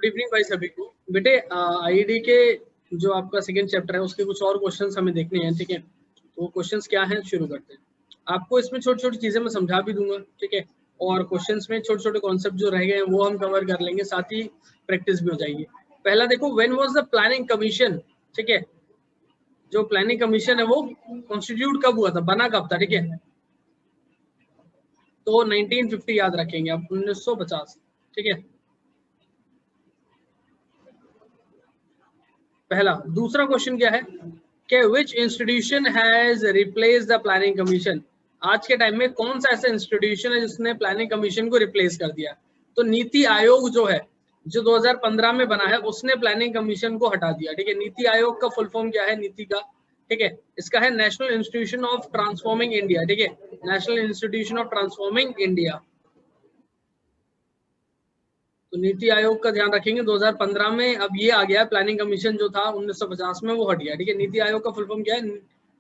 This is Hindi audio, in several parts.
गुड इवनिंग भाई सभी को। बेटे आईडी के जो आपका सेकंड चैप्टर है उसके कुछ और क्वेश्चंस हमें देखने हैं, ठीक है। तो वो क्वेश्चंस क्या हैं शुरू करते हैं। आपको इसमें छोटी छोटी चीजें मैं समझा भी दूंगा, ठीक है। और क्वेश्चंस में छोटे छोटे कॉन्सेप्ट जो रह गए हैं वो हम कवर कर लेंगे, साथ ही प्रैक्टिस भी हो जाएगी। पहला देखो, when was the planning commission, ठीक है। जो प्लानिंग कमीशन है वो कॉन्स्टिट्यूट कब हुआ था, बना कब था, ठीक है। तो 1950 याद रखेंगे आप, 1950, ठीक है। पहला। दूसरा क्वेश्चन क्या है कि विच institution has replace the planning commission. आज के टाइम में कौन सा ऐसा इंस्टीट्यूशन है जिसने प्लानिंग कमीशन को रिप्लेस कर दिया। तो नीति आयोग जो है, जो 2015 में बना है, उसने प्लानिंग कमीशन को हटा दिया, ठीक है। नीति आयोग का फुल फॉर्म क्या है नीति का, ठीक है। इसका है national institution of transforming India, ठीक है। National institution of transforming India. तो नीति आयोग का ध्यान रखेंगे। 2015 में अब ये आ गया, प्लानिंग कमीशन जो था 1950 में वो हट गया, ठीक है। नीति आयोग का फुल फॉर्म क्या है,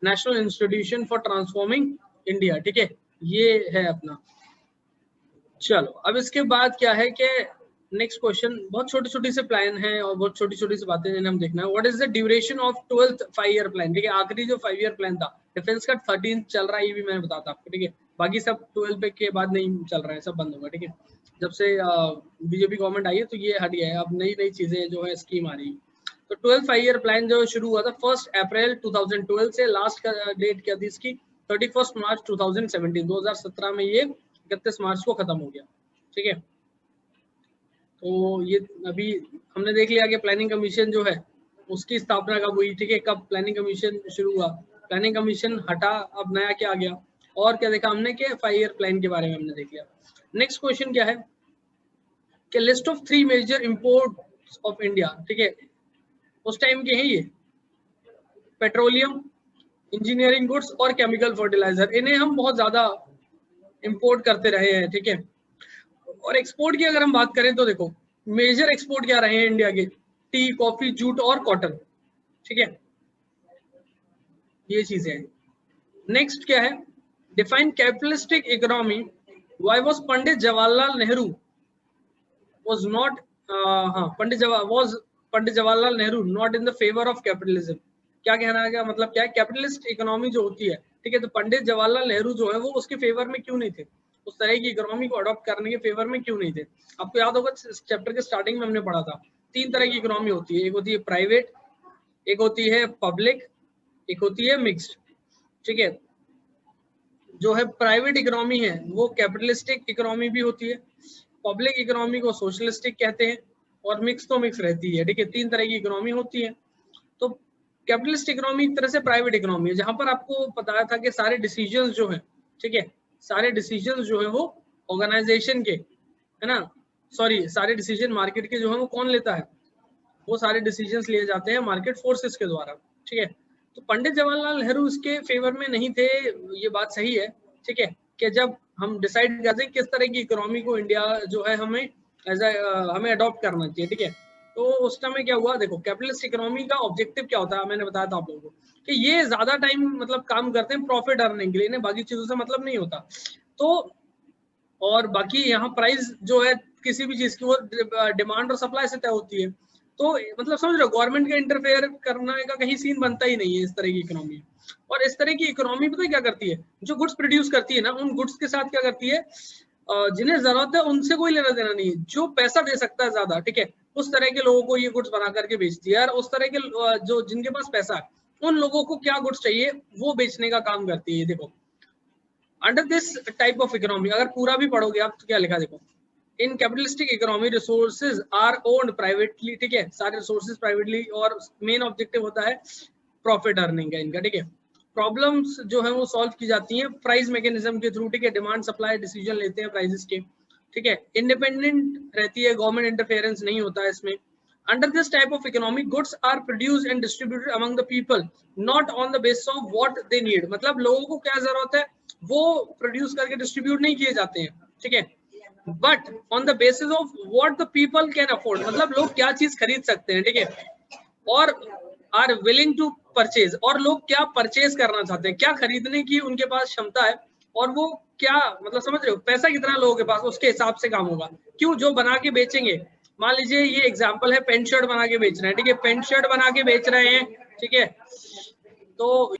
national institution for transforming India, ठीक है। ये है अपना। चलो अब इसके बाद क्या है कि नेक्स्ट क्वेश्चन, बहुत छोटी छोटी से प्लान है और बहुत छोटी छोटी सी बातें जिन्हें हम देखना है। What is the duration of 12th 5 year plan, ठीक है। आखिरी जो 5 ईयर प्लान था, डिफेंस का 13 चल रहा है, ये भी मैंने बताता आपको, ठीक है। बाकी सब 12 पे के बाद नहीं चल रहा है, सब बंद होगा, ठीक है। जब से बीजेपी गवर्नमेंट आई है तो ये हट गया है, अब नई नई चीजें जो है स्कीम आ रही है। तो 12th 5 ईयर प्लान जो शुरू हुआ था 1 अप्रैल 2012 से, लास्ट का डेट क्या थी इसकी, 31 मार्च 2017। 2017 में ये 31 मार्च को खत्म हो गया, ठीक है। तो ये अभी हमने देख लिया कि प्लानिंग कमीशन जो है उसकी स्थापना कब हुई, ठीक है। कब प्लानिंग कमीशन शुरू हुआ, प्लानिंग कमीशन हटा, अब नया क्या आ गया, और क्या देखा हमने कि 5 ईयर प्लान के बारे में हमने देख लिया। नेक्स्ट क्वेश्चन क्या है कि list of 3 major imports of India, ठीक है। उस टाइम के हैं ये, पेट्रोलियम, इंजीनियरिंग गुड्स और केमिकल फर्टिलाइजर। इन्हें हम बहुत ज्यादा इंपोर्ट करते रहे हैं, ठीक है। और एक्सपोर्ट की अगर हम बात करें तो देखो मेजर एक्सपोर्ट क्या रहे हैं इंडिया के, टी, कॉफी, जूट और कॉटन, ठीक है। ये चीजें हैं। नेक्स्ट क्या है, define capitalistic economy. Why was Pandit Jawaharlal Nehru was not Pandit Jawaharlal Nehru not in the favour of capitalism. क्या कहना है, मतलब क्या है, कैपिटलिस्ट इकोनॉमी जो होती है, ठीक है। तो पंडित जवाहरलाल नेहरू जो है वो उसके फेवर में क्यों नहीं थे, उस तरह की इकोनॉमी को अडॉप्ट करने के फेवर में क्यों नहीं थे। आपको याद होगा चैप्टर के स्टार्टिंग में हमने पढ़ा था 3 तरह की इकोनॉमी होती है, एक होती है प्राइवेट, एक होती है पब्लिक, एक होती है मिक्स्ड, ठीक है। जो है प्राइवेट इकोनॉमी है वो कैपिटलिस्टिक इकोनॉमी भी होती है, पब्लिक इकोनॉमी को सोशलिस्टिक कहते हैं, और मिक्स तो मिक्स रहती है, ठीक है। 3 तरह की इकोनॉमी होती है। तो कैपिटलिस्ट इकोनॉमी एक तरह से प्राइवेट इकोनॉमी है, जहां पर आपको पता था कि सारे डिसीजंस जो है, ठीक है, सारे डिसीजंस जो है वो ऑर्गेनाइजेशन के, है ना, सॉरी, सारे डिसीजन मार्केट के जो है वो कौन लेता है, वो सारे डिसीजंस लिए जाते हैं मार्केट फोर्सेस के द्वारा, ठीक है। तो पंडित जवाहरलाल नेहरू इसके फेवर में नहीं थे, ये बात सही है, ठीक है। कि जब हम डिसाइड करते हैं किस तरह की इकोनॉमी को इंडिया जो है हमें हमें अडॉप्ट करना चाहिए, ठीक है। तो उस समय क्या हुआ, देखो कैपिटलिस्ट इकोनॉमी का ऑब्जेक्टिव क्या होता है, मैंने बताया था आप लोगों को कि ये ज्यादा टाइम मतलब काम करते हैं प्रॉफिट अर्निंग के लिए, इन्हें बाकी चीजों से मतलब नहीं होता। तो और बाकी यहाँ प्राइस जो है किसी भी चीज की वो डिमांड और सप्लाई से तय होती है। तो मतलब समझ रहे हो, गवर्नमेंट का इंटरफेयर करने का कहीं सीन बनता ही नहीं है इस तरह की इकोनॉमी। और इस तरह की इकोनॉमी पता है क्या करती है, जो गुड्स प्रोड्यूस करती है ना, उन गुड्स के साथ क्या करती है, जिन्हें जरूरत है उनसे कोई लेना देना नहीं है, जो पैसा दे सकता है ज्यादा, ठीक है, उस तरह के लोगों को ये गुड्स बना करके बेचती है। और उस तरह के जो जिनके पास पैसा है उन लोगों को क्या गुड्स चाहिए वो बेचने का काम करती है। देखो under this type of economy, अगर पूरा भी पढ़ोगे आप तो क्या लिखा, देखो in capitalistic economy resources are owned privately, ठीक है, सारे रिसोर्सेज प्राइवेटली, और मेन ऑब्जेक्टिव होता है प्रॉफिट अर्निंग का इनका, ठीक है। प्रॉब्लम्स जो है वो सॉल्व की जाती हैं प्राइस मैकेनिज्म के थ्रू, ठीक है। डिमांड सप्लाई डिसीजन लेते हैं प्राइसेस के, ठीक है। इंडिपेंडेंट रहती है, गवर्नमेंट इंटरफेरेंस नहीं होता है इसमें। Under this type of economy goods are produced and distributed among the people not on the basis of what they need. मतलब लोगों को क्या जरूरत है वो प्रोड्यूस करके डिस्ट्रीब्यूट नहीं किए जाते हैं, ठीक है, but on the basis of what the people can afford. मतलब लोग क्या चीज खरीद सकते हैं, ठीक है, और आर विलिंग टू परचेज, और लोग क्या परचेज करना चाहते हैं, क्या खरीदने की उनके पास क्षमता है, और वो क्या मतलब समझ रहे हो, पैसा कितना लोगों के पास, उसके हिसाब से काम होगा। क्यों, जो बना के बेचेंगे, मान लीजिए ये एग्जांपल है, पेंट शर्ट बना के बेच रहे हैं, ठीक है, पेंट शर्ट बना के बेच रहे हैं, ठीक है, तो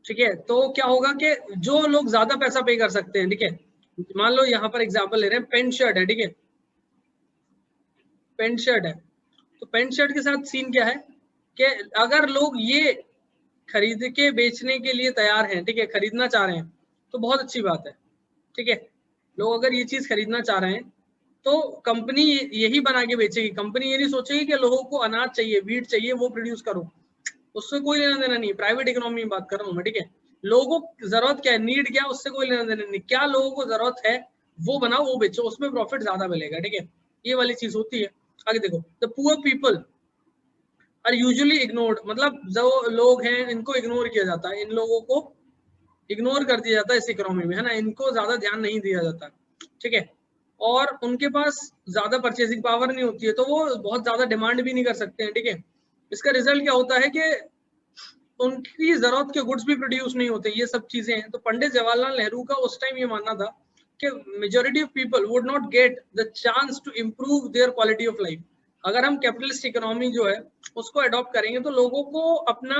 ठीक है, तो क्या होगा कि जो लोग ज्यादा पैसा पे कर सकते हैं, ठीक है, मान लो यहाँ पर एग्जांपल ले रहे हैं, पेंट शर्ट है, ठीक है, पेंट शर्ट है, तो पेंट शर्ट के साथ सीन क्या है कि अगर लोग ये खरीद के बेचने के लिए तैयार हैं, ठीक है, खरीदना चाह रहे हैं, तो बहुत अच्छी बात है, ठीक है, लोग अगर ये चीज खरीदना चाह रहे हैं तो कंपनी यही बना के बेचेगी, कंपनी ये नहीं सोचेगी कि लोगों को अनाज चाहिए, वीट चाहिए, वो प्रोड्यूस करो, उससे कोई लेना देना नहीं, प्राइवेट इकोनॉमी में बात कर रहा हूँ मैं, ठीक है, लोगों को जरूरत क्या है, नीड क्या है, उससे कोई लेना देना नहीं, क्या लोगों को जरूरत है वो बनाओ, वो बेचो, उसमें प्रॉफिट ज्यादा मिलेगा, ठीक है, ये वाली चीज होती है। आगे देखो, the poor people are usually ignored, मतलब जो लोग हैं इनको इग्नोर किया जाता है, इन लोगों को इग्नोर कर दिया जाता है इस इकोनॉमी में, है ना, इनको ज्यादा ध्यान नहीं दिया जाता, ठीक है, और उनके पास ज्यादा परचेसिंग पावर नहीं होती है, तो वो बहुत ज्यादा डिमांड भी नहीं कर सकते हैं, ठीक है, इसका रिजल्ट क्या होता है कि उनकी जरूरत के गुड्स भी प्रोड्यूस नहीं होते, ये सब चीजें हैं। तो पंडित जवाहरलाल नेहरू का उस टाइम ये मानना था कि majority of people would not get the chance to improve their quality of life. अगर हम कैपिटलिस्ट इकोनॉमी जो है उसको अडॉप्ट करेंगे तो लोगों को अपना,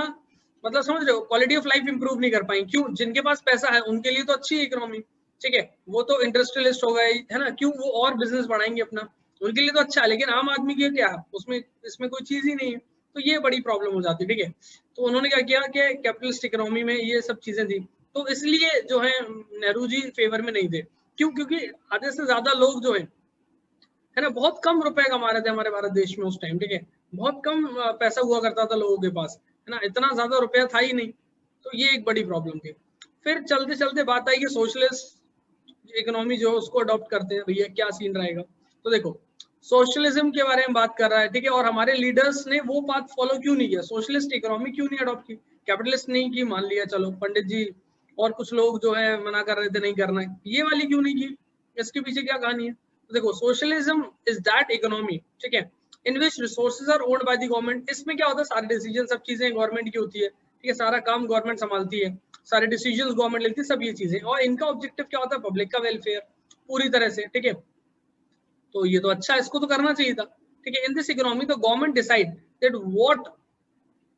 मतलब समझ रहे हो, क्वालिटी ऑफ लाइफ इंप्रूव नहीं कर पाएंगे, क्यों, जिनके पास पैसा है उनके लिए तो अच्छी इकोनॉमी, ठीक है, वो तो इंडस्ट्रियलिस्ट हो गए, है ना, क्यों, वो और बिजनेस बढ़ाएंगे अपना, उनके लिए तो अच्छा है, लेकिन आम आदमी के क्या, उसमें इसमें कोई चीज ही नहीं है, तो ये बड़ी प्रॉब्लम हो जाती है, ठीक है, तो उन्होंने क्या किया कि कैपिटलिस्ट इकोनॉमी में ये सब चीजें थी, तो इसलिए जो है नेहरू जी फेवर में नहीं थे, क्यों, क्योंकि आधे से ज्यादा लोग जो है ना, बहुत कम रुपए कमा रहे थे हमारे भारत देश में उस टाइम, ठीक है, बहुत कम पैसा हुआ करता था लोगों के पास, है ना, इतना ज्यादा रुपया था ही नहीं, तो ये एक बड़ी प्रॉब्लम थी। फिर चलते चलते बात आई कि सोशलिस्ट इकोनॉमी जो है उसको अडॉप्ट करते हैं, भैया क्या सीन रहेगा, तो देखो सोशलिज्म के बारे में बात कर रहा है, ठीक है, और हमारे लीडर्स ने वो बात फॉलो क्यों नहीं किया, सोशलिस्ट इकोनॉमी क्यों नहीं अडॉप्ट की, कैपिटलिस्ट नहीं की, मान लिया चलो पंडित जी और कुछ लोग जो है मना कर रहे थे नहीं करना है, ये वाली क्यों नहीं की, इसके पीछे क्या कहानी है, तो देखो सोशलिज्म इज दैट इकोनॉमी, ठीक है, in which resources are owned by the government, इसमें क्या होता है, सारे डिसीजन सब चीजें गवर्नमेंट की होती है, ठीक है, सारा काम गवर्नमेंट संभालती है, सारे डिसीजंस गवर्नमेंट लेती है, सब ये चीजें, और इनका ऑब्जेक्टिव क्या होता है, पब्लिक का वेलफेयर पूरी तरह से, ठीक है, तो ये तो अच्छा है, इसको तो करना चाहिए था, ठीक है, in this economy the government decide that what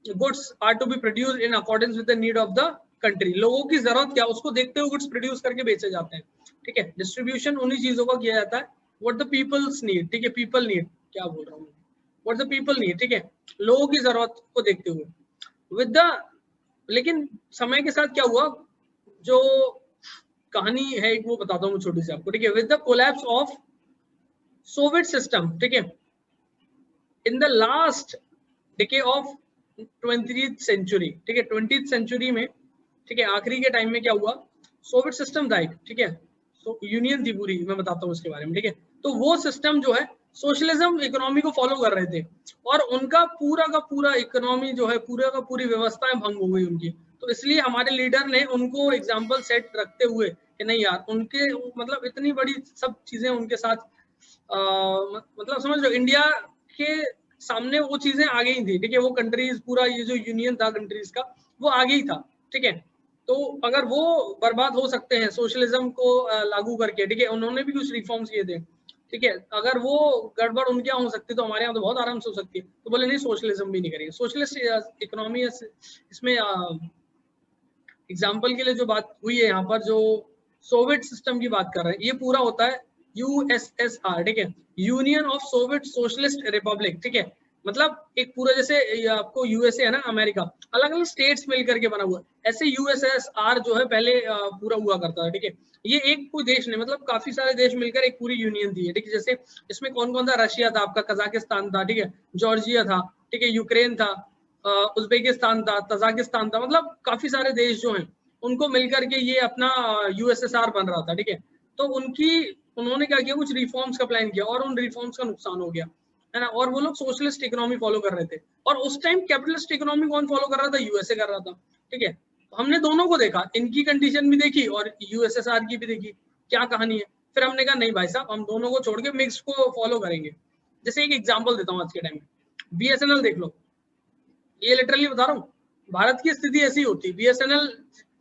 goods are to be produced in accordance with the need of the country, लोगों की जरूरत क्या उसको देखते हुए गुड्स प्रोड्यूस करके बेचे जाते हैं, ठीक है, डिस्ट्रीब्यूशन उन्हीं चीजों का किया जाता है, व्हाट द पीपल्स नीड, ठीक है, पीपल नीड, क्या बोल रहा हूँ, व्हाट द पीपल नीड, ठीक है, लोगों की जरूरत को देखते हुए विद द, लेकिन समय के साथ क्या हुआ, जो कहानी है वो बताता हूँ छोटी सी आपको, ठीक है, with the collapse of Soviet system, ठीक है, in the last decade of 20th century, ठीक है, 20th सेंचुरी में, ठीक है, आखिरी के टाइम में क्या हुआ, सोवियत सिस्टम डाइड, ठीक है, तो यूनियन थी पूरी, मैं बताता हूँ उसके बारे में, ठीक है, तो वो सिस्टम जो है सोशलिज्म इकोनॉमी को फॉलो कर रहे थे, और उनका पूरा का पूरा इकोनॉमी जो है पूरा का पूरी व्यवस्थाएं भंग हो गई उनकी, तो इसलिए हमारे लीडर ने उनको एग्जाम्पल सेट रखते हुए कि नहीं यार, उनके मतलब इतनी बड़ी सब चीजें उनके साथ मतलब समझ लो इंडिया के सामने वो चीजें आ गई थी, ठीक है, वो कंट्रीज पूरा ये जो यूनियन था कंट्रीज का वो आगे ही था, ठीक है, तो अगर वो बर्बाद हो सकते हैं सोशलिज्म को लागू करके, ठीक है, उन्होंने भी कुछ रिफॉर्म्स किए थे, ठीक है, अगर वो गड़बड़ उनके यहाँ हो सकती है तो हमारे यहाँ तो बहुत आराम से हो सकती है, तो बोले नहीं सोशलिज्म भी नहीं करेंगे, सोशलिस्ट इकोनॉमी इसमें एग्जाम्पल के लिए जो बात हुई है यहाँ पर, जो सोवियत सिस्टम की बात कर रहे हैं, ये पूरा होता है यूएसएसआर, ठीक है, union of Soviet socialist Republic, ठीक है, मतलब एक पूरा जैसे आपको यूएसए है ना अमेरिका, अलग अलग स्टेट्स मिलकर के बना हुआ है, ऐसे यूएसएसआर जो है पहले पूरा हुआ करता था, ठीक है, ये एक कोई देश नहीं, मतलब काफी सारे देश मिलकर एक पूरी यूनियन थी, ठीक है, जैसे इसमें कौन कौन था, रशिया था आपका, कजाकिस्तान था, ठीक है, जॉर्जिया था, ठीक है, यूक्रेन था, उज्बेकिस्तान था, तजाकिस्तान था, मतलब काफी सारे देश जो हैं उनको मिलकर के ये अपना यूएसएसआर बन रहा था, ठीक है, तो उन्होंने क्या किया, कुछ रिफॉर्म्स का प्लान किया और उन रिफॉर्म्स का नुकसान हो गया, है ना, और वो लोग सोशलिस्ट इकोनॉमी फॉलो कर रहे थे, और उस टाइम कैपिटलिस्ट इकोनॉमी कौन फॉलो कर रहा था, यूएसए कर रहा था, ठीक है, हमने दोनों को देखा, इनकी कंडीशन भी देखी और यूएसएसआर की भी देखी, क्या कहानी है, फिर हमने कहा नहीं भाई साहब, हम दोनों को छोड़ के मिक्स को फॉलो करेंगे। जैसे एक एग्जाम्पल देता हूँ आज के टाइम में, बीएसएनएल देख लो, ये लिटरली बता रहा हूँ, भारत की स्थिति ऐसी होती, बीएसएनएल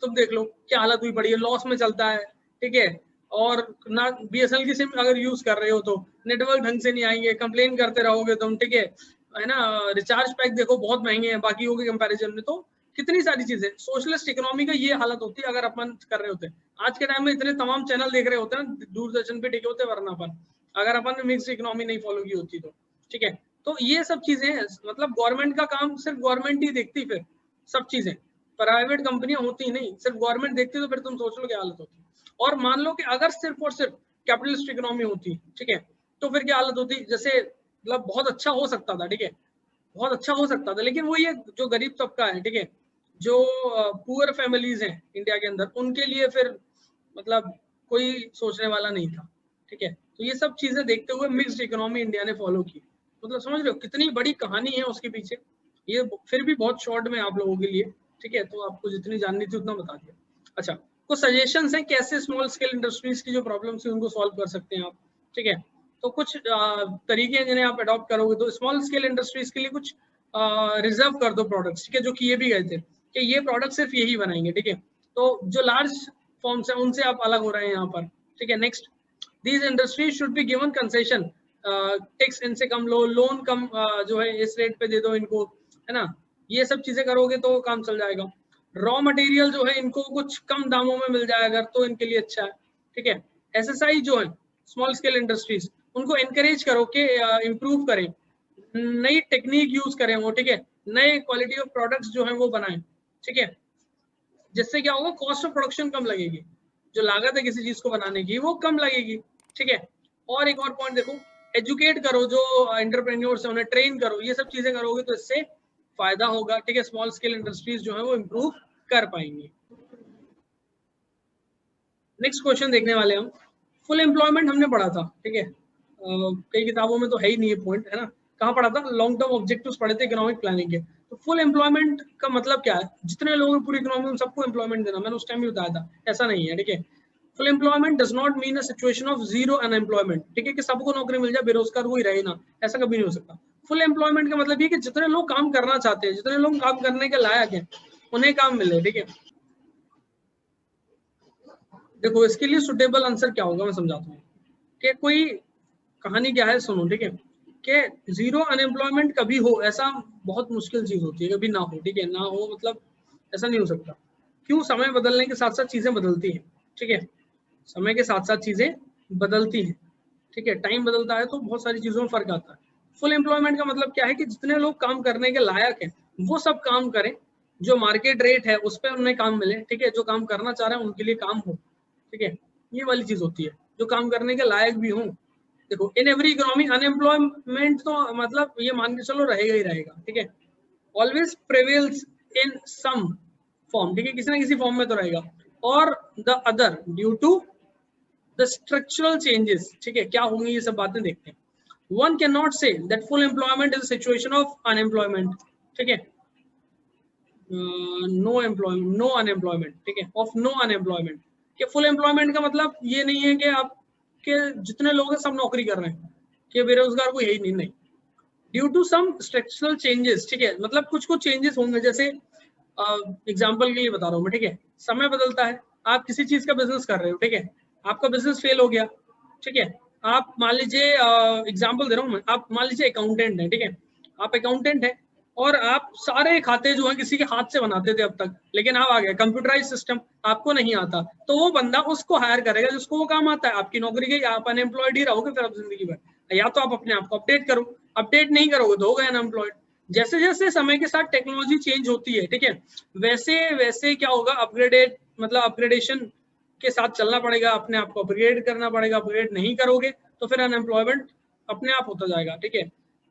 तुम देख लो क्या हालत हुई पड़ी है, लॉस में चलता है, ठीक है, और ना बीएसएनएल की सिम अगर यूज कर रहे हो तो नेटवर्क ढंग से नहीं आएंगे, कंप्लेन करते रहोगे तुम, ठीक है ना। रिचार्ज पैक देखो बहुत महंगे हैं बाकियों के कंपैरिजन में। तो कितनी सारी चीजें, सोशलिस्ट इकोनॉमी का ये हालत होती है अगर अपन कर रहे होते हैं। आज के टाइम में इतने तमाम चैनल देख रहे होते हैं, दूरदर्शन पे टिके होते, वरना अपन अगर अपन ने मिक्स इकोनॉमी नहीं फॉलो की होती तो, ठीक है। तो ये सब चीजें मतलब गवर्नमेंट का काम सिर्फ गवर्नमेंट ही देखती, फिर सब चीजें प्राइवेट कंपनियां होती नहीं, सिर्फ गवर्नमेंट देखती, तो फिर तुम सोच लो क्या हालत होती। और मान लो कि अगर सिर्फ और सिर्फ कैपिटलिस्ट इकोनॉमी होती, ठीक है, तो फिर क्या हालत होती। जैसे मतलब बहुत अच्छा हो सकता था, ठीक है, बहुत अच्छा हो सकता था, लेकिन वो ये जो गरीब तबका है, ठीक है, जो पुअर फैमिलीज हैं इंडिया के अंदर, उनके लिए फिर मतलब कोई सोचने वाला नहीं था, ठीक है। तो ये सब चीजें देखते हुए मिक्स्ड इकोनॉमी इंडिया ने फॉलो की। मतलब समझ रहे हो कितनी बड़ी कहानी है उसके पीछे। ये फिर भी बहुत शॉर्ट में आप लोगों के लिए, ठीक है, तो आपको जितनी जाननी थी उतना बता दिया। अच्छा, कुछ सजेशंस हैं कैसे स्मॉल स्केल इंडस्ट्रीज की जो प्रॉब्लम्स है उनको सॉल्व कर सकते हैं आप, ठीक है। तो कुछ तरीके हैं जिन्हें आप अडॉप्ट करोगे तो स्मॉल स्केल इंडस्ट्रीज के लिए कुछ रिजर्व कर दो प्रोडक्ट्स, ठीक है, जो किए भी गए थे कि ये प्रोडक्ट सिर्फ यही बनाएंगे, ठीक है। तो जो लार्ज फॉर्म्स है उनसे आप अलग हो रहे हैं यहाँ पर, ठीक है। Next, these industries should be given concession, tax इनसे कम लो, लोन कम जो है इस रेट पे दे दो इनको, है ना। ये सब चीजें करोगे तो काम चल जाएगा। रॉ मटेरियल जो है इनको कुछ कम दामों में मिल जाए अगर, तो इनके लिए अच्छा है, ठीक है। एसएसआई जो है स्मॉल स्केल इंडस्ट्रीज, उनको एनकरेज करो कि इम्प्रूव करें, नई टेक्निक यूज करें वो, ठीक है, नए क्वालिटी ऑफ प्रोडक्ट्स जो है वो बनाएं, ठीक है। जिससे क्या होगा, कॉस्ट ऑफ प्रोडक्शन कम लगेगी, जो लागत है किसी चीज को बनाने की वो कम लगेगी, ठीक है। और एक और पॉइंट देखो, एजुकेट करो जो एंटरप्रेन्योर्स है, उन्हें ट्रेन करो, ये सब चीजें करोगे तो इससे फायदा होगा, ठीक है। स्मॉल स्केल इंडस्ट्रीज जो है वो इम्प्रूव कर पाएंगी। नेक्स्ट क्वेश्चन देखने वाले हम, फुल एम्प्लॉयमेंट हमने पढ़ा था, ठीक है, कई किताबों में तो है ही नहीं ये पॉइंट, है ना। कहाँ पढ़ा था, लॉन्ग टर्म ऑब्जेक्टिव्स पढ़े थे इकोनॉमिक प्लानिंग के। तो फुल एम्प्लॉयमेंट का मतलब क्या है, जितने लोग हैं पूरी इकोनॉमी में सबको एम्प्लॉयमेंट देना, मैंने उस टाइम भी बताया था, ऐसा नहीं है, ठीक है। Full employment does not mean a situation of zero unemployment, ठीक है, कि सबको नौकरी मिल जाए, बेरोजगार कोई रहे ना, ऐसा कभी नहीं हो सकता। फुल एम्प्लॉयमेंट का मतलब ये कि जितने लोग काम करना चाहते हैं, जितने लोग काम करने के लायक हैं, उन्हें काम मिले, ठीक है। देखो इसके लिए सुटेबल आंसर क्या होगा मैं समझाता हूँ कि कोई कहानी क्या है सुनो, ठीक है, कि जीरो अनएम्प्लॉयमेंट कभी हो ऐसा बहुत मुश्किल चीज होती है, कभी ना हो, ठीक है, ना हो मतलब ऐसा नहीं हो सकता। क्यों, समय बदलने के साथ साथ चीजें बदलती हैं, ठीक है, समय के साथ साथ चीजें बदलती हैं, ठीक है, टाइम बदलता है तो बहुत सारी चीजों में फर्क आता है। फुल एम्प्लॉयमेंट का मतलब क्या है कि जितने लोग काम करने के लायक हैं वो सब काम करें, जो मार्केट रेट है उस पर उन्हें काम मिले, ठीक है, जो काम करना चाह रहे हैं उनके लिए काम हो, ठीक है। ये वाली चीज होती है, जो काम करने के लायक भी हों। देखो इन एवरी इकोनॉमी अनएम्प्लॉयमेंट तो मतलब ये मान के चलो रहेगा ही रहेगा, ठीक है, always prevails in some form, ठीक है, किसी ना किसी फॉर्म में तो रहेगा, और the other due to the structural changes, ठीक है, क्या होंगे ये सब बातें देखते हैं। One cannot say that full employment is situation of unemployment, ठीक है, नो एम्प्लॉयमेंट, नो अनएम्प्लॉयमेंट, ठीक है, ऑफ नो अनएम्प्लॉयमेंट, कि फुल एम्प्लॉयमेंट का मतलब ये नहीं है कि आप के जितने लोग हैं सब नौकरी कर रहे हैं, कि बेरोजगार कोई है ही नहीं, नहीं। Due to some structural changes, ठीक है, मतलब कुछ कुछ चेंजेस होंगे, जैसे एग्जांपल के लिए बता रहा हूँ मैं, ठीक है, समय बदलता है, आप किसी चीज का बिजनेस कर रहे हो, ठीक है, आपका बिजनेस फेल हो गया, ठीक है, आप मान लीजिए एग्जांपल दे रहा हूँ मैं, आप मान लीजिए अकाउंटेंट है, ठीक है, आप अकाउंटेंट है और आप सारे खाते जो है किसी के हाथ से बनाते थे अब तक, लेकिन अब आ गया कंप्यूटराइज सिस्टम, आपको नहीं आता, तो वो बंदा उसको हायर करेगा जिसको वो काम आता है, आपकी नौकरी गई, आप अनएम्प्लॉयड ही रहोगे फिर अब जिंदगी भर। या तो आप अपने आप को अपडेट करो, अपडेट नहीं करोगे तो हो गए अनएम्प्लॉयड। जैसे जैसे समय के साथ टेक्नोलॉजी चेंज होती है, ठीक है, वैसे वैसे क्या होगा, अपग्रेडेड मतलब अपग्रेडेशन के साथ चलना पड़ेगा, अपने आप को अपग्रेड करना पड़ेगा, अपग्रेड नहीं करोगे तो फिर अनएम्प्लॉयमेंट अपने आप होता जाएगा, ठीक है।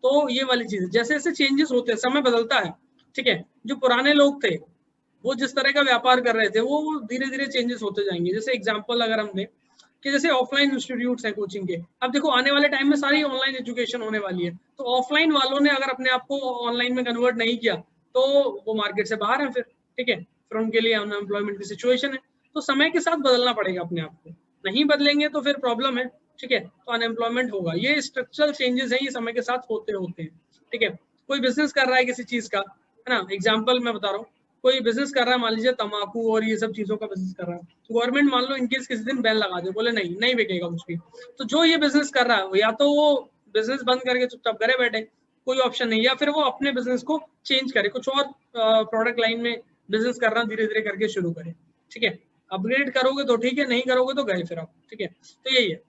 तो ये वाली चीज जैसे जैसे चेंजेस होते हैं, समय बदलता है, ठीक है, जो पुराने लोग थे वो जिस तरह का व्यापार कर रहे थे वो धीरे धीरे चेंजेस होते जाएंगे। जैसे एग्जांपल अगर हम दें कि जैसे ऑफलाइन इंस्टीट्यूट्स हैं कोचिंग के, अब देखो आने वाले टाइम में सारी ऑनलाइन एजुकेशन होने वाली है, तो ऑफलाइन वालों ने अगर अपने आप को ऑनलाइन में कन्वर्ट नहीं किया तो वो मार्केट से बाहर है फिर, ठीक है, फिर उनके लिए अनएम्प्लॉयमेंट की सिचुएशन है। तो समय के साथ बदलना पड़ेगा अपने आप को, नहीं बदलेंगे तो फिर प्रॉब्लम है, ठीक है, तो अनएम्प्लॉयमेंट होगा। ये स्ट्रक्चरल चेंजेस हैं, ये समय के साथ होते होते हैं, ठीक है। कोई बिजनेस कर रहा है किसी चीज का, है ना, एग्जाम्पल मैं बता रहा हूँ, कोई बिजनेस कर रहा है, मान लीजिए तंबाकू और ये सब चीजों का बिजनेस कर रहा है, गवर्नमेंट मान लो इनकेस किसी दिन बैन लगा दे, बोले नहीं नहीं बिकेगा कुछ भी, तो जो ये बिजनेस कर रहा है या तो वो बिजनेस बंद करके चुपचाप घरे बैठे, कोई ऑप्शन नहीं, या फिर वो अपने बिजनेस को चेंज करे, कुछ और प्रोडक्ट लाइन में बिजनेस करना धीरे धीरे करके शुरू करे, ठीक है। अपग्रेड करोगे तो ठीक है, नहीं करोगे तो गए फिर आप, ठीक है। तो यही है,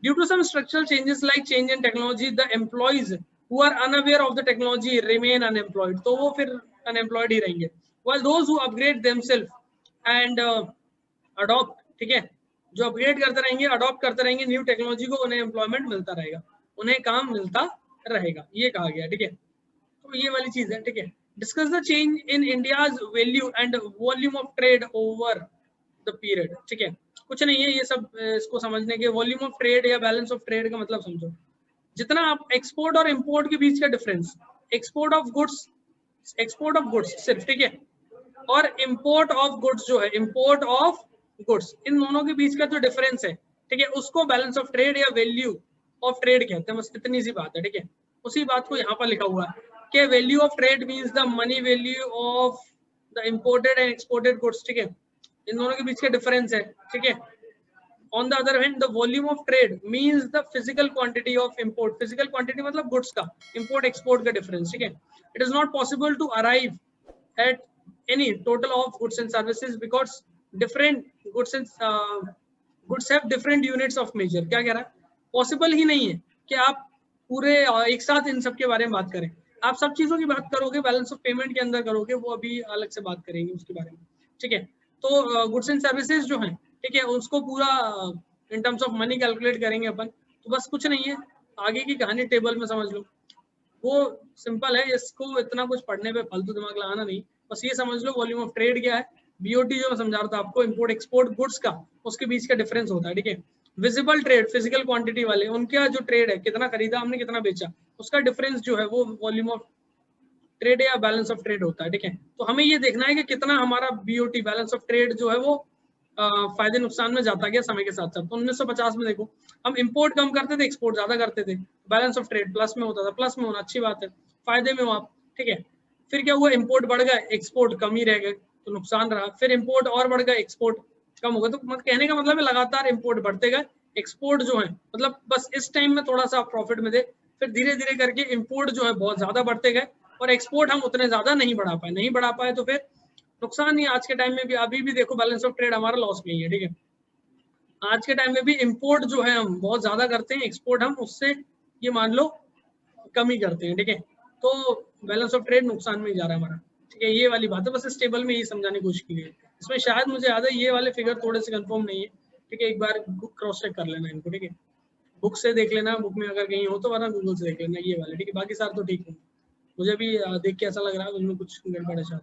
due to some structural changes like change in technology the employees who are unaware of the technology remain unemployed, तो वो फिर अनएम्प्लॉयड ही रहेंगे, while those who upgrade themselves and adopt, ठीक है, जो अपग्रेड करते रहेंगे, अडॉप्ट करते रहेंगे न्यू टेक्नोलॉजी को, उन्हें एम्प्लॉयमेंट मिलता रहेगा, उन्हें काम मिलता रहेगा, ये कहा गया, ठीक है। तो ये वाली चीज है, ठीक है। Discuss the change in India's value and volume of trade over the period, ठीक है। कुछ नहीं है ये सब, इसको समझने के, वॉल्यूम ऑफ ट्रेड या बैलेंस ऑफ ट्रेड का मतलब समझो, जितना आप एक्सपोर्ट और इंपोर्ट के बीच का डिफरेंस, एक्सपोर्ट ऑफ गुड्स सिर्फ, ठीक है, और इंपोर्ट ऑफ गुड्स जो है, इंपोर्ट ऑफ गुड्स, इन दोनों के बीच का जो डिफरेंस है, ठीक है, उसको बैलेंस ऑफ ट्रेड या वैल्यू ऑफ ट्रेड कहते हैं, बस इतनी सी बात है, ठीक है। उसी बात को यहाँ पर लिखा हुआ है कि value of trade means the money value of the imported and exported goods, ठीक है, इन दोनों के बीच का डिफरेंस है, ठीक है। On the other hand, the volume of trade means the physical quantity of import. Physical quantity मतलब goods का, import export का difference, ठीक है। It is not possible to arrive at any total of goods and services because different goods have different units of measure. क्या कह रहा है, पॉसिबल ही नहीं है कि आप पूरे एक साथ इन सब के बारे में बात करें। आप सब चीजों की बात करोगे, बैलेंस ऑफ पेमेंट के अंदर करोगे, वो अभी अलग से बात करेंगे उसके बारे में, ठीक है। तो गुड्स एंड सर्विसेज जो हैं, ठीक है, उसको पूरा in terms of money calculate करेंगे अपन, तो बस कुछ नहीं है, आगे की कहानी टेबल में समझ लो, वो सिंपल है, इसको इतना कुछ पढ़ने पे फालतू दिमाग लगाना नहीं, बस ये समझ लो वॉल्यूम ऑफ ट्रेड क्या है, बीओटी जो मैं समझा रहा था आपको, इंपोर्ट एक्सपोर्ट गुड्स का, उसके बीच का डिफरेंस होता है, ठीक है। विजिबल ट्रेड, फिजिकल क्वांटिटी वाले, उनका जो ट्रेड है, कितना खरीदा हमने, कितना बेचा, उसका डिफरेंस जो है वो वॉल्यूम ऑफ ट्रेड या बैलेंस ऑफ ट्रेड होता है, ठीक है। तो हमें ये देखना है कि कितना हमारा बीओटी, बैलेंस ऑफ ट्रेड जो है वो फायदे नुकसान में जाता गया समय के साथ साथ। तो 1950 में देखो, हम इंपोर्ट कम करते थे, एक्सपोर्ट ज्यादा करते थे, बैलेंस ऑफ ट्रेड प्लस में होता था, प्लस में होना अच्छी बात है, फायदे में हो आप, ठीक है। फिर क्या हुआ, इंपोर्ट बढ़ गया, एक्सपोर्ट कम ही रह गए, तो नुकसान रहा। फिर इंपोर्ट और बढ़ गया, एक्सपोर्ट कम हो गया, तो कहने का मतलब है लगातार इंपोर्ट बढ़ते गए, एक्सपोर्ट जो है मतलब बस इस टाइम में थोड़ा सा प्रॉफिट में थे, फिर धीरे धीरे करके इंपोर्ट जो है बहुत ज्यादा बढ़ते गए, और एक्सपोर्ट हम उतने ज्यादा नहीं बढ़ा पाए, तो फिर नुकसान ही। आज के टाइम में भी, अभी भी देखो बैलेंस ऑफ ट्रेड हमारा लॉस में ही है, ठीक है। आज के टाइम में भी इंपोर्ट जो है हम बहुत ज्यादा करते हैं, एक्सपोर्ट हम उससे ये मान लो कम ही करते हैं, ठीक है। तो बैलेंस ऑफ ट्रेड नुकसान में ही जा रहा है हमारा, ठीक है। ये वाली बात है, बस इस टेबल में ये समझाने की कोशिश की गई है। इसमें शायद मुझे याद है ये वाले फिगर थोड़े से कंफर्म नहीं है, ठीक है, एक बार बुक क्रॉस चेक कर लेना इनको, ठीक है, बुक से देख लेना, बुक में अगर कहीं हो तो, वरना गूगल से देख लेना, ये वाले, ठीक है। बाकी सारे तो ठीक है, मुझे भी देख के ऐसा लग रहा है उनमें कुछ गड़बड़ है शायद,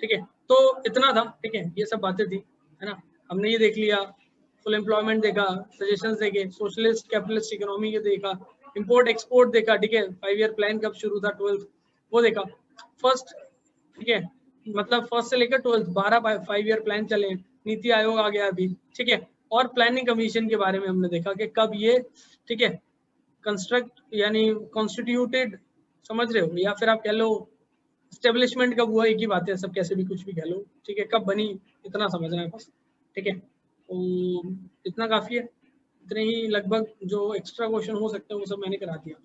ठीक है। तो इतना था, ठीक है, ये सब बातें थी, है ना। हमने ये देख लिया, फुल एम्प्लॉयमेंट देखा, सजेशंस देखे, सोशलिस्ट कैपिटलिस्ट इकोनॉमी के देखा, इंपोर्ट एक्सपोर्ट देखा, ठीक है, 5 ईयर प्लान कब शुरू था, 12th वो देखा, फर्स्ट, ठीक है, मतलब फर्स्ट से लेकर 12th 12 5 ईयर प्लान चले, नीति आयोग आ गया अभी, ठीक है। और प्लानिंग कमीशन के बारे में हमने देखा कि कब ये, ठीक है, कंस्ट्रक्ट यानी कॉन्स्टिट्यूटेड, समझ रहे हो, या फिर आप कह लो स्टेब्लिशमेंट कब हुआ, एक ही बात है, सब कैसे भी कुछ भी कह लो, ठीक है, कब बनी, इतना समझना है बस, ठीक है। तो इतना काफी है, इतने ही लगभग जो एक्स्ट्रा क्वेश्चन हो सकते हैं वो सब मैंने करा दिया।